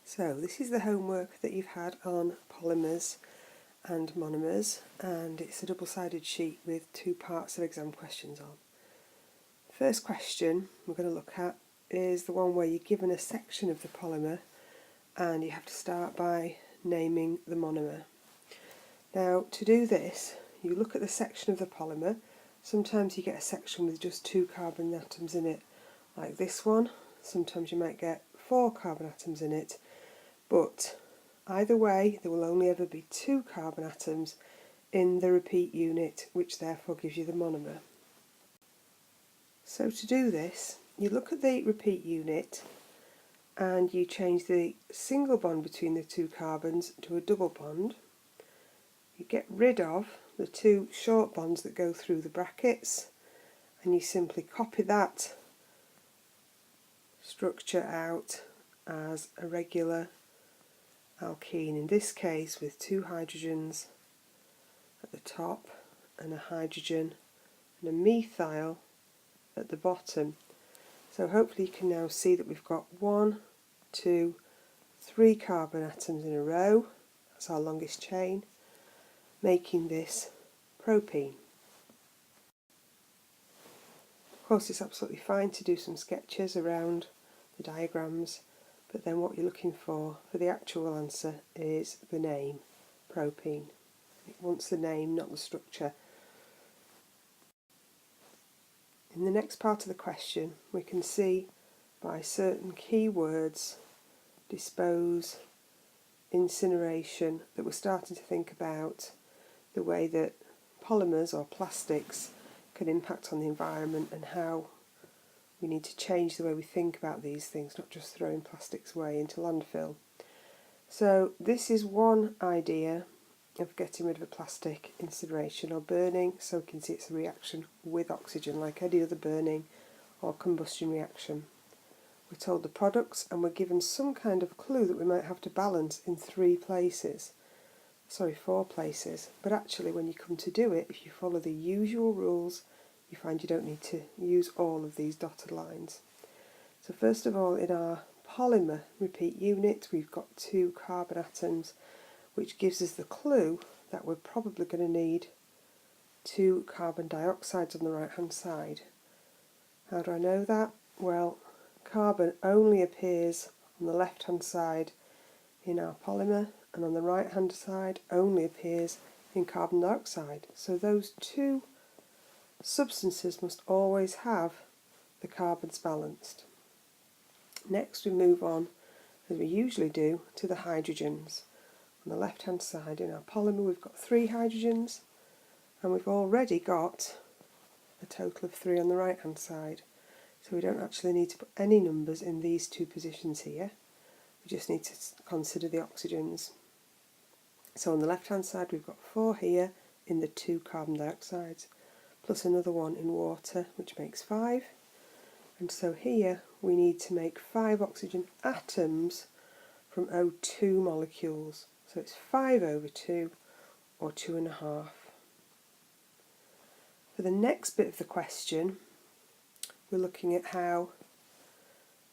So this is the homework that you've had on polymers and monomers, and it's a double-sided sheet with two parts of exam questions on. First question we're going to look at is the one where you're given a section of the polymer and you have to start by naming the monomer. Now to do this, you look at the section of the polymer. Sometimes you get a section with just 2 carbon atoms in it, like this one. Sometimes you might get 4 carbon atoms in it. But either way, there will only ever be 2 carbon atoms in the repeat unit, which therefore gives you the monomer. So to do this, you look at the repeat unit and you change the single bond between the 2 carbons to a double bond. You get rid of the 2 short bonds that go through the brackets, and you simply copy that structure out as a regular alkene, in this case with 2 hydrogens at the top and a hydrogen and a methyl at the bottom. So hopefully you can now see that we've got 1, 2, 3 carbon atoms in a row. That's our longest chain, making this propene. Of course, it's absolutely fine to do some sketches around the diagrams, but then what you're looking for the actual answer is the name, propene. It wants the name, not the structure. In the next part of the question, we can see by certain keywords, dispose, incineration, that we're starting to think about the way that polymers or plastics can impact on the environment and how we need to change the way we think about these things, not just throwing plastics away into landfill. So this is one idea of getting rid of a plastic: incineration or burning, so we can see it's a reaction with oxygen like any other burning or combustion reaction. We're told the products and we're given some kind of clue that we might have to balance in 4 places, but actually when you come to do it, if you follow the usual rules, you find you don't need to use all of these dotted lines. So first of all, in our polymer repeat unit, we've got 2 carbon atoms, which gives us the clue that we're probably going to need 2 carbon dioxides on the right hand side. How do I know that? Well, carbon only appears on the left hand side in our polymer, and on the right hand side only appears in carbon dioxide. So those 2 substances must always have the carbons balanced. Next we move on, as we usually do, to the hydrogens. On the left hand side in our polymer we've got 3 hydrogens, and we've already got a total of 3 on the right hand side. So we don't actually need to put any numbers in these 2 positions here, we just need to consider the oxygens. So on the left hand side we've got 4 here in the 2 carbon dioxides, plus another one in water, which makes 5. And so here we need to make 5 oxygen atoms from O2 molecules. So it's 5 over 2, or 2.5. For the next bit of the question, we're looking at how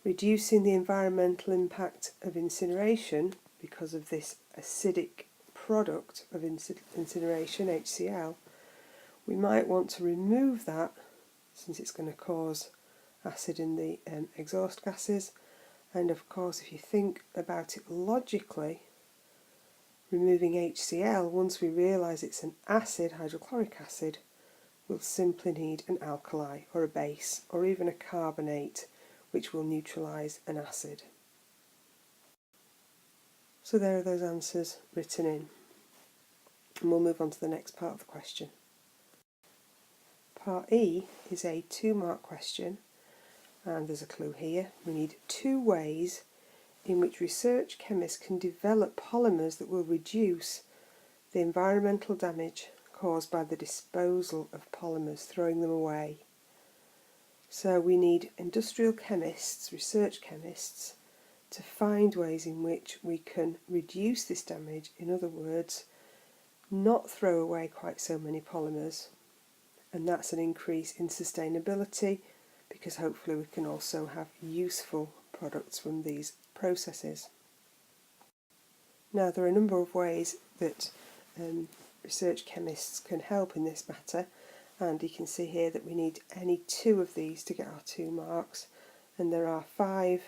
reducing the environmental impact of incineration, because of this acidic product of incineration, HCl, we might want to remove that, since it's going to cause acid in the exhaust gases. And of course, if you think about it logically, removing HCl, once we realise it's an acid, hydrochloric acid, we'll simply need an alkali or a base or even a carbonate, which will neutralise an acid. So there are those answers written in, and we'll move on to the next part of the question. Part E is a 2-mark question, and there's a clue here. We need 2 ways in which research chemists can develop polymers that will reduce the environmental damage caused by the disposal of polymers, throwing them away. So we need industrial chemists, research chemists, to find ways in which we can reduce this damage. In other words, not throw away quite so many polymers, and that's an increase in sustainability, because hopefully we can also have useful products from these processes. Now there are a number of ways that research chemists can help in this matter, and you can see here that we need any 2 of these to get our 2 marks, and there are 5,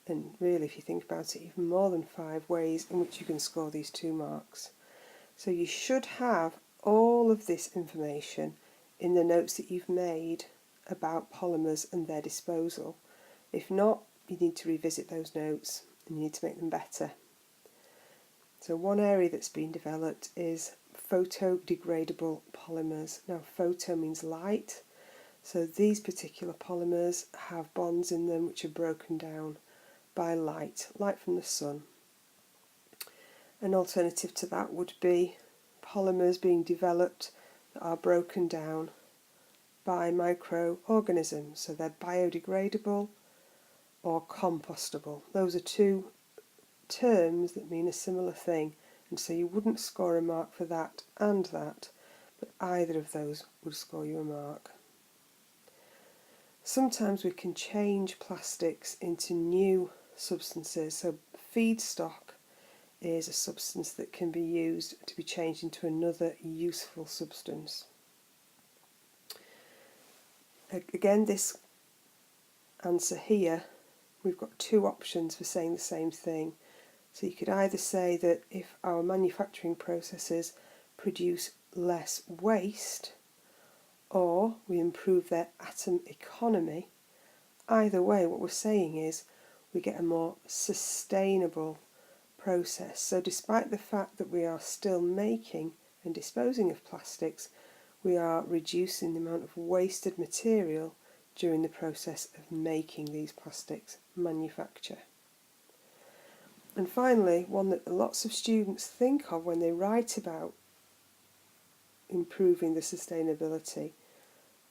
and really if you think about it, even more than 5 ways in which you can score these 2 marks. So you should have all of this information in the notes that you've made about polymers and their disposal. If not, you need to revisit those notes and you need to make them better. So one area that's been developed is photodegradable polymers. Now photo means light, so these particular polymers have bonds in them which are broken down by light from the sun. An alternative to that would be polymers being developed that are broken down by microorganisms, so they're biodegradable or compostable. Those are 2 terms that mean a similar thing, and so you wouldn't score a mark for that and that, but either of those would score you a mark. Sometimes we can change plastics into new substances, so feedstock is a substance that can be used to be changed into another useful substance. Again, this answer here, we've got 2 options for saying the same thing. So you could either say that if our manufacturing processes produce less waste, or we improve their atom economy. Either way, what we're saying is we get a more sustainable process. So despite the fact that we are still making and disposing of plastics, we are reducing the amount of wasted material during the process of making these plastics manufacture. And finally, one that lots of students think of when they write about improving the sustainability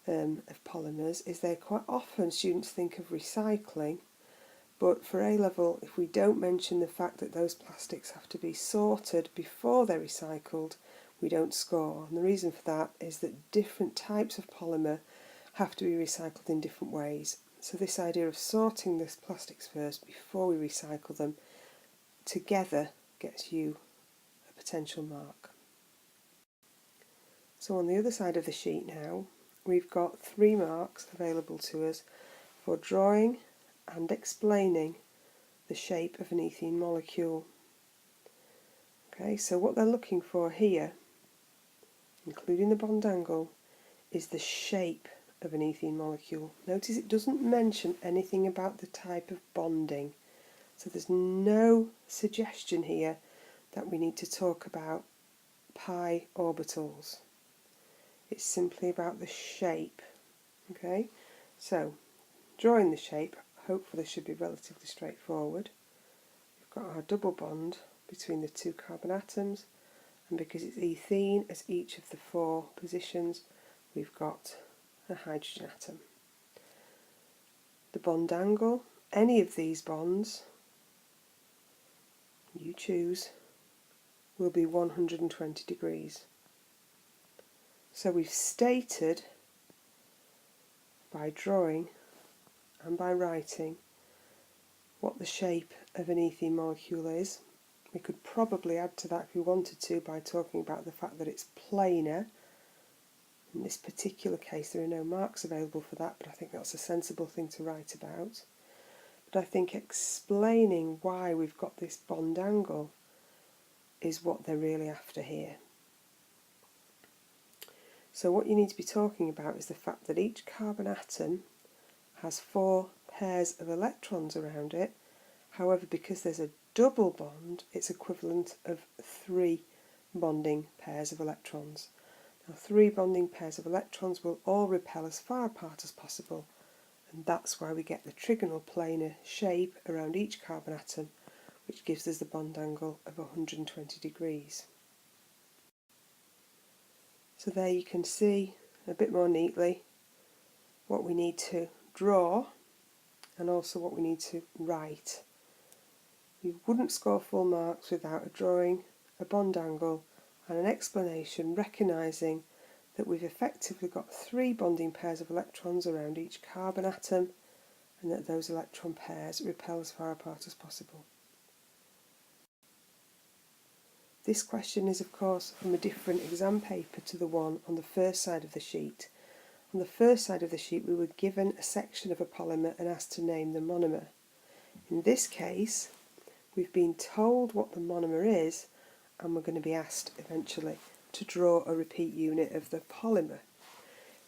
of polymers is that quite often students think of recycling, but for A-level, if we don't mention the fact that those plastics have to be sorted before they're recycled, we don't score. And the reason for that is that different types of polymer have to be recycled in different ways. So this idea of sorting the plastics first before we recycle them together gets you a potential mark. So on the other side of the sheet now, we've got 3 marks available to us for drawing and explaining the shape of an ethene molecule. Okay, so what they're looking for here, including the bond angle, is the shape of an ethene molecule. Notice it doesn't mention anything about the type of bonding. So there's no suggestion here that we need to talk about pi orbitals. It's simply about the shape. Okay, so drawing the shape, hopefully should be relatively straightforward. We've got our double bond between the 2 carbon atoms, and because it's ethene as each of the 4 positions, we've got a hydrogen atom. The bond angle, any of these bonds you choose, will be 120 degrees. So we've stated by drawing and by writing what the shape of an ethene molecule is. We could probably add to that if we wanted to by talking about the fact that it's planar. In this particular case there are no marks available for that, but I think that's a sensible thing to write about. But I think explaining why we've got this bond angle is what they're really after here. So what you need to be talking about is the fact that each carbon atom has 4 pairs of electrons around it. However, because there's a double bond, it's equivalent of 3 bonding pairs of electrons. Now 3 bonding pairs of electrons will all repel as far apart as possible, and that's why we get the trigonal planar shape around each carbon atom, which gives us the bond angle of 120 degrees. So there you can see a bit more neatly what we need to draw and also what we need to write. You wouldn't score full marks without a drawing, a bond angle and an explanation recognising that we've effectively got 3 bonding pairs of electrons around each carbon atom and that those electron pairs repel as far apart as possible. This question is of course from a different exam paper to the one on the first side of the sheet. On the first side of the sheet we were given a section of a polymer and asked to name the monomer. In this case we've been told what the monomer is, and we're going to be asked eventually to draw a repeat unit of the polymer.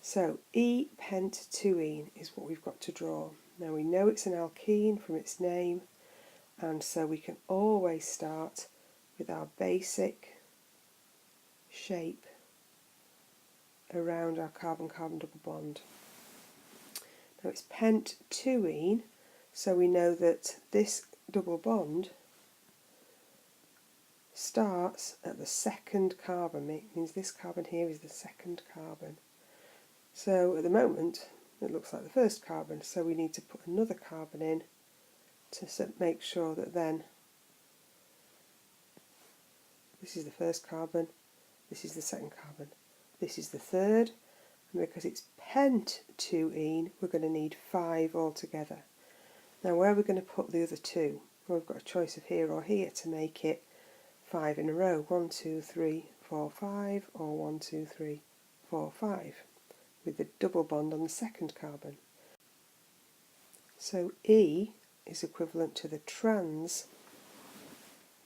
So E-pent-2-ene is what we've got to draw. Now we know it's an alkene from its name, and so we can always start with our basic shape around our carbon-carbon double bond. Now it's pent-2-ene, so we know that this double bond starts at the second carbon. It means this carbon here is the second carbon. So at the moment it looks like the first carbon, so we need to put another carbon in to make sure that then this is the first carbon, this is the second carbon, this is the third, and because it's pent-2-ene we're going to need 5 altogether. Now where are we going to put the other 2? Well, we've got a choice of here or here to make it 5 in a row. 1, 2, 3, 4, 5, or 1, 2, 3, 4, 5, with the double bond on the second carbon. So E is equivalent to the trans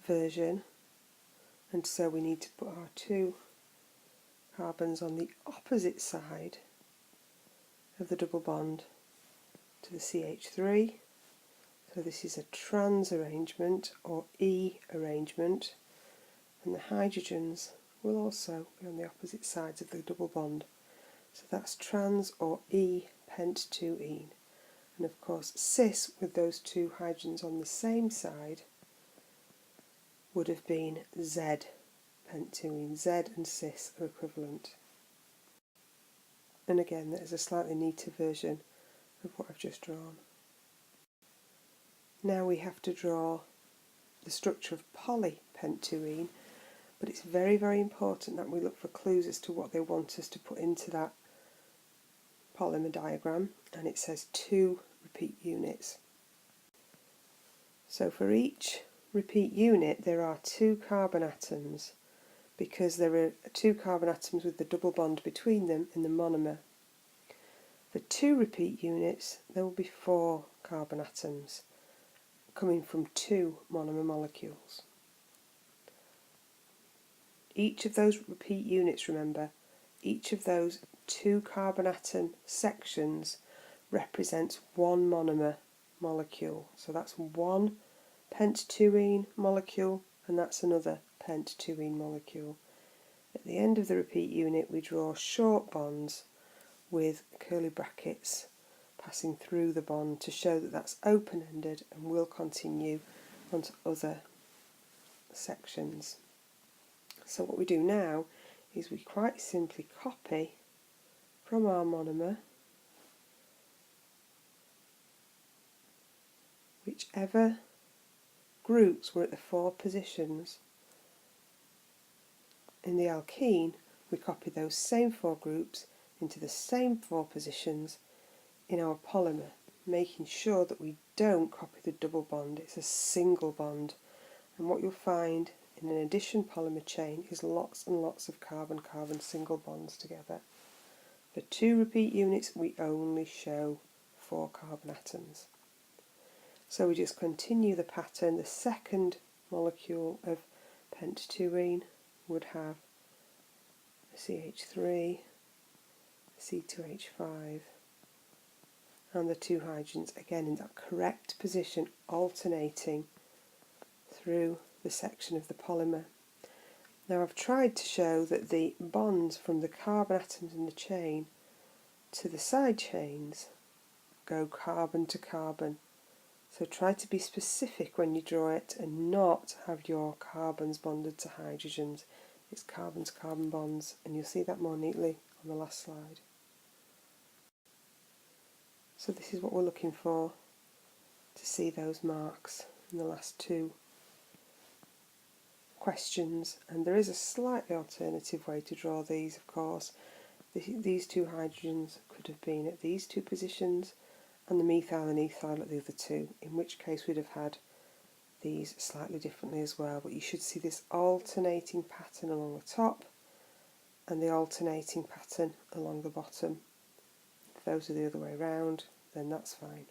version, and so we need to put our 2 carbons on the opposite side of the double bond to the CH3. So this is a trans arrangement or E arrangement, and the hydrogens will also be on the opposite sides of the double bond. So that's trans or E-pent-2-ene. And of course cis with those 2 hydrogens on the same side would have been Z-pent-2-ene. Z and cis are equivalent. And again there's a slightly neater version of what I've just drawn. Now we have to draw the structure of poly-pent-2-ene, but it's very, very important that we look for clues as to what they want us to put into that polymer diagram, and it says 2 repeat units. So for each repeat unit there are 2 carbon atoms, because there are 2 carbon atoms with the double bond between them in the monomer. For 2 repeat units there will be 4 carbon atoms coming from 2 monomer molecules. Each of those repeat units, remember, each of those 2 carbon atom sections represents 1 monomer molecule. So that's 1 pent-2-ene molecule, and that's another pent-2-ene molecule. At the end of the repeat unit we draw short bonds with curly brackets passing through the bond to show that that's open-ended and will continue onto other sections. So what we do now is we quite simply copy from our monomer whichever groups were at the 4 positions in the alkene. We copy those same 4 groups into the same 4 positions in our polymer, making sure that we don't copy the double bond. It's a single bond, and what you'll find in an addition polymer chain is lots and lots of carbon-carbon single bonds together. For 2 repeat units we only show 4 carbon atoms. So we just continue the pattern. The second molecule of pent-2-ene would have a CH3, C2H5, and the 2 hydrogens again in that correct position, alternating through the section of the polymer. Now I've tried to show that the bonds from the carbon atoms in the chain to the side chains go carbon to carbon. So try to be specific when you draw it and not have your carbons bonded to hydrogens. It's carbon to carbon bonds, and you'll see that more neatly on the last slide. So this is what we're looking for to see those marks in the last 2 questions, and there is a slightly alternative way to draw these, of course. These 2 hydrogens could have been at these 2 positions and the methyl and ethyl at the other 2, in which case we'd have had these slightly differently as well, but you should see this alternating pattern along the top and the alternating pattern along the bottom. If those are the other way around, then that's fine.